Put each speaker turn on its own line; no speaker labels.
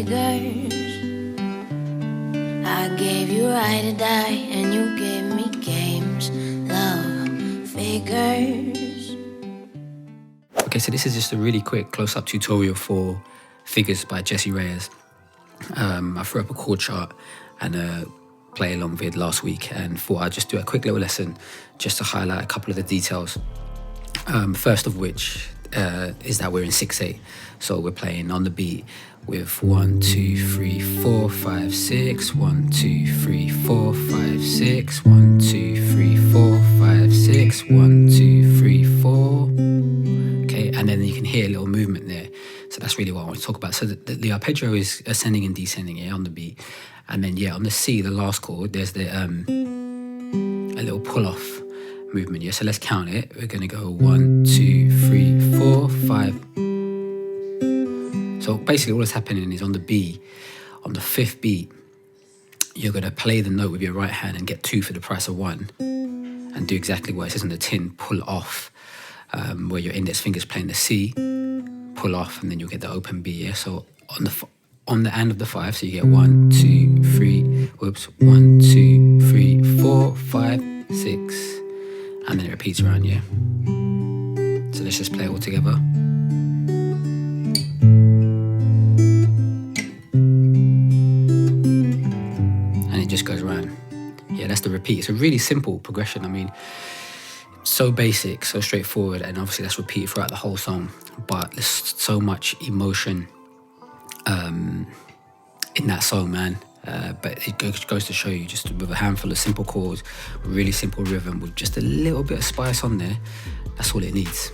figures. I gave you right to die, and you gave me games, love, figures.
Okay, so this is just a really quick close-up tutorial for Figures by Jessie Reyez. I threw up a chord chart and a play along vid last week and thought I'd just do a quick little lesson just to highlight a couple of the details. First of which is that we're in 6/8, so we're playing on the beat with 1, 2, 3, 4, 5, 6, 1, 2, 3, 4, 5, 6, 1, 2, 3, 4, 5, 6, 1, 2, 3, 4. Okay, and then you can hear a little movement there. So that's really what I want to talk about. So the arpeggio is ascending and descending on the beat, and then on the C, the last chord, there's the a little pull-off movement. So let's count it. We're gonna go 1, 2, 3, 4, 5. So basically all that's happening is on the B, on the 5th beat, you're gonna play the note with your right hand and get 2 for the price of 1, and do exactly what it says on the tin, pull off, where your index finger's playing the C, pull off, and then you'll get the open B. So on the end of the 5, so you get 1, 2, 3, 1, 2, 3, 4, 5, 6, and then it repeats around, So let's just play it all together. And it just goes around. That's the repeat. It's a really simple progression. I mean, so basic, so straightforward, and obviously that's repeated throughout the whole song, but there's so much emotion in that song, man. But it goes to show you, just with a handful of simple chords, really simple rhythm, with just a little bit of spice on there, that's all it needs.